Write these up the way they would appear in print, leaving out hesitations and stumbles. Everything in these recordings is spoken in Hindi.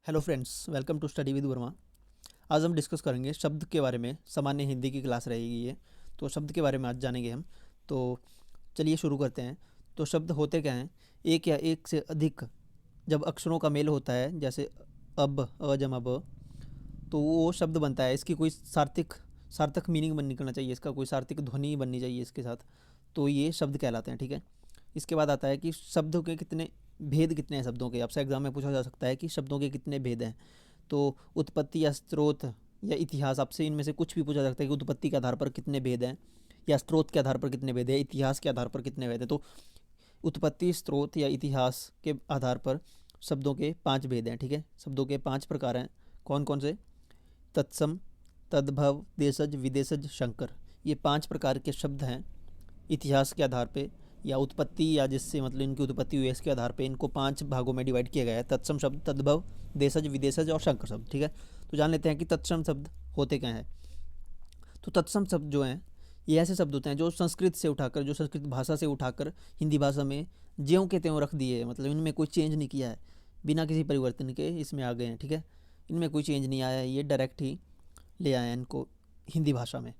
Hello friends, welcome to study with Verma. आज हम डिस्कस करेंगे शब्द के बारे में। सामान्य हिंदी की क्लास रहेगी ये। तो शब्द के बारे में आज जानेंगे हम। तो चलिए शुरू करते हैं। तो शब्द होते क्या हैं? एक या एक से अधिक जब अक्षरों का मेल होता है, जैसे अब, अ जमा ब, तो वो शब्द बनता है। इसकी कोई सार्थक सार्थक मीनिंग बन निकलना चाहिए, इसका कोई सार्थक ध्वनि बननी चाहिए इसके साथ। तो ये शब्द कहलाते हैं, ठीक है। इसके बाद आता है कि शब्दों के कितने भेद कितने हैं। शब्दों के आपसे एग्जाम में पूछा जा सकता है कि शब्दों के कितने भेद हैं। तो उत्पत्ति या स्रोत या इतिहास, आपसे इनमें से कुछ भी पूछा जा सकता है कि उत्पत्ति के आधार पर कितने भेद हैं, या स्रोत के आधार पर कितने भेद हैं, इतिहास के आधार पर कितने भेद हैं। तो उत्पत्ति, स्रोत या इतिहास के आधार पर शब्दों के 5 भेद हैं, ठीक है। शब्दों के 5 प्रकार हैं। कौन कौन से? तत्सम, तद्भव, देशज, विदेशज, शंकर। ये 5 प्रकार के शब्द हैं। इतिहास के आधार पे या उत्पत्ति, या जिससे मतलब इनकी उत्पत्ति हुई है, इसके आधार पे इनको 5 भागों में डिवाइड किया गया है। तत्सम शब्द, तद्भव, देशज, विदेशज और शंकर शब्द, ठीक है। तो जान लेते हैं कि तत्सम शब्द होते क्या हैं। तो तत्सम शब्द जो हैं, ये ऐसे शब्द होते हैं जो संस्कृत से उठाकर, जो संस्कृत भाषा से उठाकर हिंदी भाषा में ज्यों के त्यों रख दिए, मतलब इनमें कोई चेंज नहीं किया है, बिना किसी परिवर्तन के इसमें आ गए हैं, ठीक है। इनमें कोई चेंज नहीं आया है, ये डायरेक्ट ही ले आए हैं इनको हिंदी भाषा में।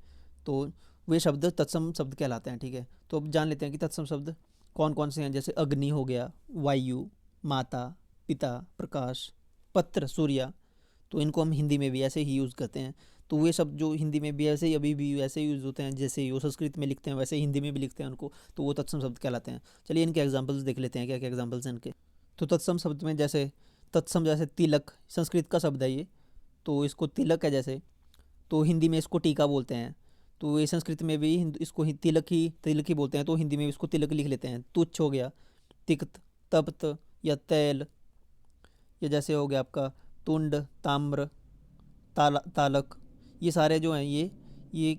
तो वे शब्द तत्सम शब्द कहलाते हैं, ठीक है। तो अब जान लेते हैं कि तत्सम शब्द कौन कौन से हैं। जैसे अग्नि हो गया, वायु, माता, पिता, प्रकाश, पत्र, सूर्य। तो इनको हम हिंदी में भी ऐसे ही यूज़ करते हैं। तो वे शब्द जो हिंदी में भी ऐसे ही, अभी भी वैसे ही यूज़ होते हैं, जैसे वो संस्कृत में लिखते हैं वैसे हिंदी में भी लिखते हैं उनको, तो वो तत्सम शब्द कहलाते हैं। चलिए इनके एग्जाम्पल्स देख लेते हैं, क्या क्या एग्जाम्पल्स हैं इनके। तो तत्सम शब्द में जैसे तत्सम, जैसे तिलक, संस्कृत का शब्द है ये, तो इसको तिलक है जैसे, तो हिंदी में इसको टीका बोलते हैं। तो ये संस्कृत में भी इसको तिलक ही बोलते हैं, तो हिंदी में इसको तिलक लिख लेते हैं। तुच्छ हो गया, तिक्त, तप्त या तैल। या जैसे हो गया आपका तुंड, ताम्र, तालक। ये सारे जो हैं ये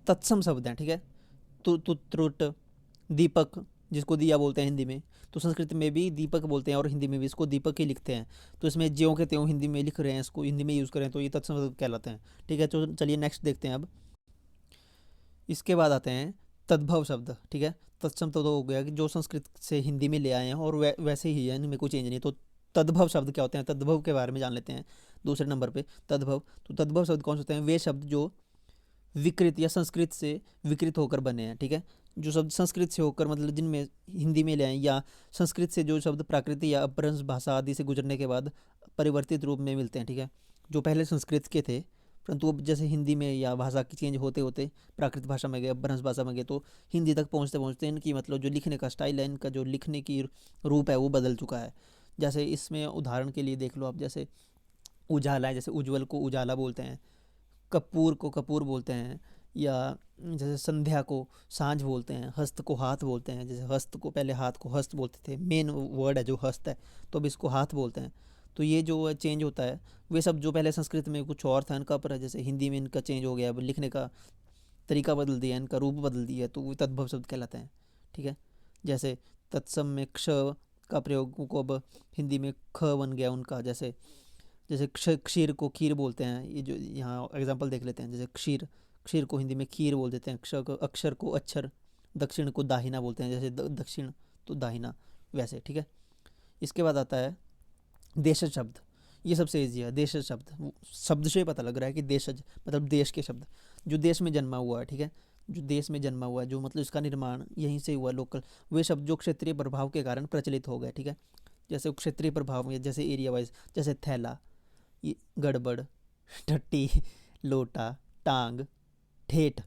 तत्सम शब्द हैं, ठीक है। त्रुट, दीपक, जिसको दिया बोलते हैं हिंदी में, तो संस्कृत में भी दीपक बोलते हैं और हिंदी में भी इसको दीपक ही लिखते हैं। तो इसमें ज्यों के त्यों हिंदी में लिख रहे हैं, इसको हिंदी में यूज़ करें तो ये तत्सम शब्द कहलाते हैं, ठीक है। तो चलिए नेक्स्ट देखते हैं अब। इसके बाद आते हैं तद्भव शब्द, ठीक है। तत्सम तो हो गया कि जो संस्कृत से हिंदी में ले आए हैं और वैसे ही है, इनमें कोई चेंज नहीं। तो तद्भव शब्द क्या होते हैं, तद्भव के बारे में जान लेते हैं। दूसरे नंबर पे तद्भव। तो तद्भव शब्द कौन से होते हैं? वे शब्द जो विकृत या संस्कृत से विकृत होकर बने हैं, ठीक है। जो शब्द संस्कृत से होकर, मतलब जिनमें हिंदी में ले आए, या संस्कृत से जो शब्द प्राकृतिक या अपभ्रंश भाषा आदि से गुजरने के बाद परिवर्तित रूप में मिलते हैं, ठीक है। जो पहले संस्कृत के थे, परंतु अब जैसे हिंदी में या भाषा की चेंज होते होते प्राकृत भाषा में गए, अपभ्रंश भाषा में गए, तो हिंदी तक पहुँचते पहुँचते इनकी मतलब जो लिखने का स्टाइल है, इनका जो लिखने की रूप है वो बदल चुका है। जैसे इसमें उदाहरण के लिए देख लो आप, जैसे उजाला है, जैसे उज्जवल को उजाला बोलते हैं, कपूर को कपूर बोलते हैं, या जैसे संध्या को सांझ बोलते हैं, हस्त को हाथ बोलते हैं। जैसे हस्त को पहले हाथ को हस्त बोलते थे, मेन वर्ड है जो हस्त है, तो अब इसको हाथ बोलते हैं। तो ये जो चेंज होता है, वे सब जो पहले संस्कृत में कुछ और था इनका, पर जैसे हिंदी में इनका चेंज हो गया, अब लिखने का तरीका बदल दिया, इनका रूप बदल दिया, तो वो तद्भव शब्द कहलाते हैं, ठीक है। जैसे तत्सम में क्ष का प्रयोग को अब हिंदी में ख बन गया उनका। जैसे जैसे क्षीर को खीर बोलते हैं, ये जो यहाँ एग्जांपल देख लेते हैं। जैसे क्षीर, क्षीर को हिंदी में खीर बोल देते हैं। अक्षर को अक्षर, दक्षिण को दाहिना बोलते हैं, जैसे दक्षिण तो दाहिना, वैसे, ठीक है। इसके बाद आता है देशज शब्द। ये सबसे ईजी है। देशज शब्द, शब्द से पता लग रहा है कि देशज मतलब देश के शब्द, जो देश में जन्मा हुआ है, ठीक है। जो देश में जन्मा हुआ है, जो मतलब इसका निर्माण यहीं से हुआ, लोकल, वे शब्द जो क्षेत्रीय प्रभाव के कारण प्रचलित हो गए, ठीक है। जैसे क्षेत्रीय प्रभाव में, जैसे एरिया वाइज, जैसे थैला, ये गड़बड़, टट्टी, लोटा, टांग, ठेठ।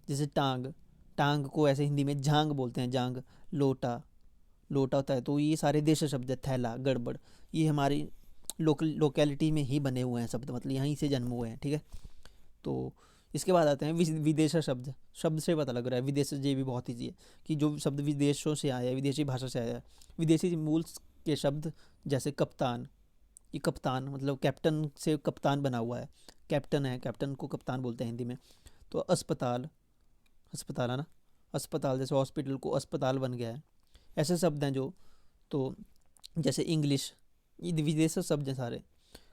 जैसे टांग, टांग को ऐसे हिंदी में झांग बोलते हैं, जांग। लोटा, लोटा होता है। तो ये सारे देश शब्द है। थैला, गड़बड़, ये हमारी लोकेलिटी में ही बने हुए हैं शब्द, मतलब यहीं से जन्म हुए हैं, ठीक है। तो इसके बाद आते हैं विदेश शब्द। शब्द से पता लग रहा है विदेश, ये भी बहुत ईजी है कि जो शब्द विदेशों से आया है, विदेशी भाषा से आया है, विदेशी मूल के शब्द। जैसे कप्तान, ये कप्तान मतलब कैप्टन से कप्तान बना हुआ है, कैप्टन है, कैप्टन को कप्तान बोलते हैं हिंदी में। तो अस्पताल, अस्पताल है ना, अस्पताल, जैसे हॉस्पिटल को अस्पताल बन गया है, ऐसे शब्द हैं जो। तो जैसे इंग्लिश, ये विदेशी शब्द हैं सारे।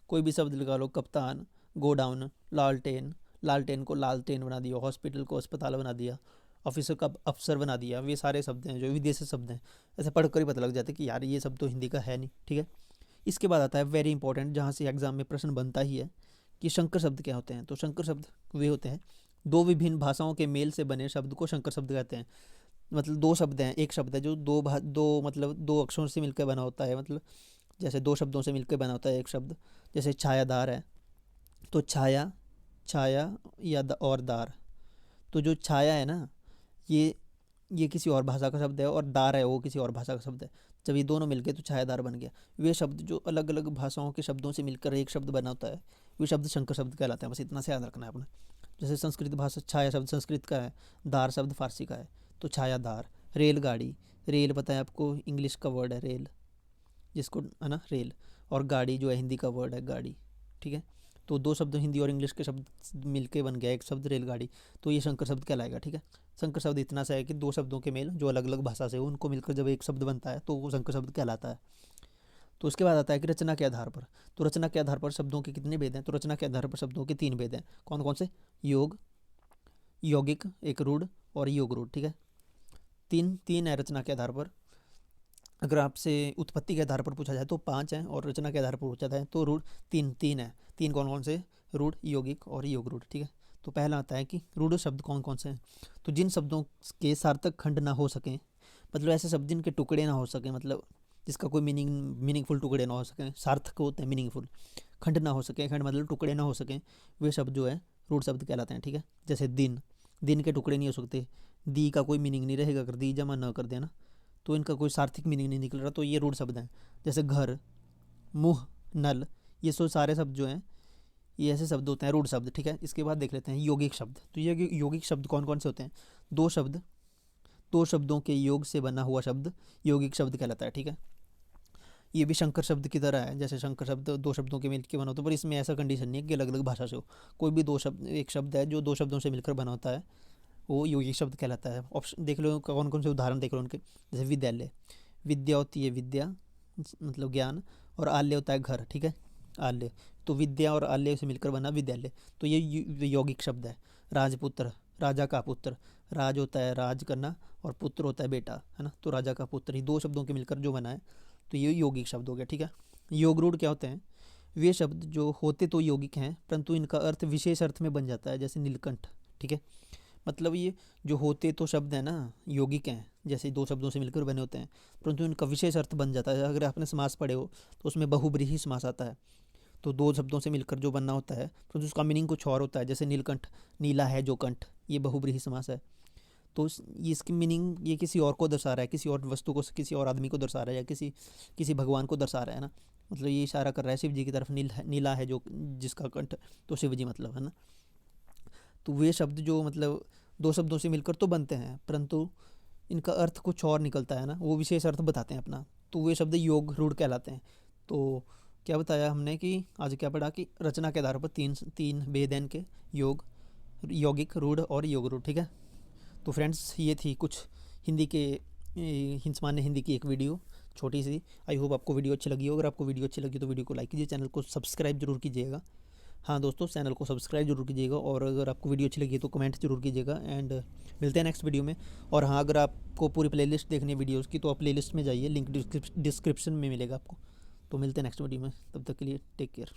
कोई भी शब्द लगा लो, कप्तान, गोडाउन, लालटेन, लालटेन को लालटेन बना दिया, हॉस्पिटल को अस्पताल बना दिया, ऑफिसर का अफसर बना दिया। ये सारे शब्द हैं जो विदेशी शब्द हैं। ऐसे पढ़कर ही पता लग जाता है कि यार ये शब्द तो हिंदी का है नहीं, ठीक है। इसके बाद आता है वेरी इंपॉर्टेंट, जहाँ से एग्जाम में प्रश्न बनता ही है कि शंकर शब्द क्या होते हैं। तो शंकर शब्द वे होते हैं दो विभिन्न भाषाओं के मेल से बने शब्द को शंकर शब्द कहते हैं। मतलब दो शब्द हैं, एक शब्द है जो दो मतलब दो अक्षरों से मिलकर बना होता है, मतलब जैसे दो शब्दों से मिलकर बना होता है एक शब्द। जैसे छायादार है, तो छाया, छाया या और दार। तो जो छाया है ना, ये ये किसी और भाषा का शब्द है, और दार है वो किसी और भाषा का शब्द है। जब ये दोनों मिल गए तो छायादार बन गया। वे शब्द जो अलग अलग भाषाओं के शब्दों से मिलकर एक शब्द बना होता है, वे शब्द शंकर शब्द कहलाते हैं। बस इतना से याद रखना है अपने। जैसे संस्कृत भाषा, छाया शब्द संस्कृत का है, दार शब्द फारसी का है, तो छायादार। रेलगाड़ी, रेल पता है आपको, इंग्लिश का वर्ड है रेल, जिसको है ना रेल, और गाड़ी जो है हिंदी का वर्ड है गाड़ी, ठीक है। तो दो शब्द हिंदी और इंग्लिश के शब्द मिलके बन गया एक शब्द रेलगाड़ी, तो ये शंकर शब्द कहलाएगा, ठीक है। शंकर शब्द इतना सा है कि दो शब्दों के मेल जो अलग अलग भाषा से हो उनको मिलकर जब एक शब्द बनता है तो वो शंकर शब्द कहलाता है। तो उसके बाद आता है कि रचना के आधार पर। तो रचना के आधार पर शब्दों के कितने भेद हैं? तो रचना के आधार पर शब्दों के 3 भेद हैं। कौन कौन से? योग, यौगिक, एक रूढ़, और योग रूढ़, ठीक है। तीन तीन है रचना के आधार पर। अगर आपसे उत्पत्ति के आधार पर पूछा जाए तो 5 हैं, और रचना के आधार पर पूछा जाए तो रूढ़ तीन तीन है। तीन कौन कौन से? रूढ़, यौगिक और योग रूढ़, ठीक है। तो पहला आता है कि रूढ़ शब्द कौन कौन से हैं? तो जिन शब्दों के सार्थक खंड ना हो सकें, मतलब ऐसे शब्द जिनके टुकड़े ना हो सकें, मतलब जिसका कोई मीनिंगफुल टुकड़े ना हो सकें, सार्थक होते हैं मीनिंगफुल, खंड ना हो सके, खंड मतलब टुकड़े ना हो सकें, वे शब्द जो है रूढ़ शब्द कहलाते हैं, ठीक है। जैसे दिन, दिन के टुकड़े नहीं हो सकते, दी का कोई मीनिंग नहीं रहेगा अगर दी जमा न कर देना, तो इनका कोई सार्थक मीनिंग नहीं निकल रहा, तो ये रूढ़ शब्द हैं। जैसे घर, मुँह, नल, ये सो सारे शब्द जो हैं ये ऐसे शब्द होते हैं रूढ़ शब्द, ठीक है। इसके बाद देख लेते हैं यौगिक शब्द। तो ये यौगिक शब्द कौन कौन से होते हैं? दो शब्द, दो शब्दों के योग से बना हुआ शब्द यौगिक शब्द कहलाता है, ठीक है। ये भी शंकर शब्द की तरह है, जैसे शंकर शब्द दो शब्दों के मिल के बना होता है, पर इसमें ऐसा कंडीशन नहीं है कि अलग अलग भाषा से हो। कोई भी दो शब्द, एक शब्द है जो दो शब्दों से मिलकर बना होता है, वो यौगिक शब्द कहलाता है। ऑप्शन देख लो, कौन कौन से उदाहरण देख लो उनके। जैसे विद्यालय, विद्या होती है विद्या मतलब ज्ञान, और आल्य होता है घर, ठीक है, आल्य। तो विद्या और आल्य से मिलकर बना विद्यालय, तो ये यौगिक शब्द है। राजपुत्र, राजा का पुत्र, राज होता है राज करना, और पुत्र होता है बेटा, है ना, तो राजा का पुत्र, ही दो शब्दों के मिलकर जो बना है, तो ये यौगिक शब्द हो गया, ठीक है। योग रूढ़ क्या होते हैं? वे शब्द जो होते तो यौगिक हैं परंतु इनका अर्थ विशेष अर्थ में बन जाता है, जैसे नीलकंठ, ठीक है। मतलब ये जो होते तो शब्द है ना यौगिक हैं, जैसे दो शब्दों से मिलकर बने होते हैं, परंतु इनका विशेष अर्थ बन जाता है। अगर आपने समास पढ़े हो तो उसमें बहुब्रीहि समास आता है, तो दो शब्दों से मिलकर जो बनना होता है परंतु उसका मीनिंग कुछ और होता है। जैसे नीलकंठ, नीला है जो कंठ, ये बहुब्रीहि समास है। तो ये इसकी मीनिंग ये किसी और को दर्शा रहा है, किसी और वस्तु को, किसी और आदमी को दर्शा रहा है, या किसी भगवान को दर्शा रहा है ना। मतलब ये इशारा कर रहा है शिव जी की तरफ, नीला है जो जिसका कंठ, तो शिव जी मतलब, है ना। तो वे शब्द जो मतलब दो शब्दों से मिलकर तो बनते हैं परंतु इनका अर्थ कुछ और निकलता है ना, वो विशेष अर्थ बताते हैं अपना, तो वे शब्द योग रूढ़ कहलाते हैं। तो क्या बताया हमने कि आज क्या पढ़ा कि रचना के आधार पर तीन तीन भेद हैं इनके, योग, यौगिक, रूढ़ और योग रूढ़, ठीक है। तो फ्रेंड्स ये थी कुछ हिंदी के सामान्य हिंदी की एक वीडियो छोटी सी। आई होप आपको वीडियो अच्छी लगी हो। अगर आपको वीडियो अच्छी लगी तो वीडियो को लाइक कीजिए, चैनल को सब्सक्राइब जरूर कीजिएगा। हाँ दोस्तों, चैनल को सब्सक्राइब जरूर कीजिएगा, और अगर आपको वीडियो अच्छी लगी तो कमेंट जरूर कीजिएगा। एंड मिलते हैं नेक्स्ट वीडियो में। और हाँ, अगर आपको पूरी प्लेलिस्ट देखनी है वीडियोज़ की तो आप प्लेलिस्ट में जाइए, लिंक डिस्क्रिप्शन में मिलेगा आपको। तो मिलते हैं नेक्स्ट वीडियो में, तब तक के लिए टेक केयर।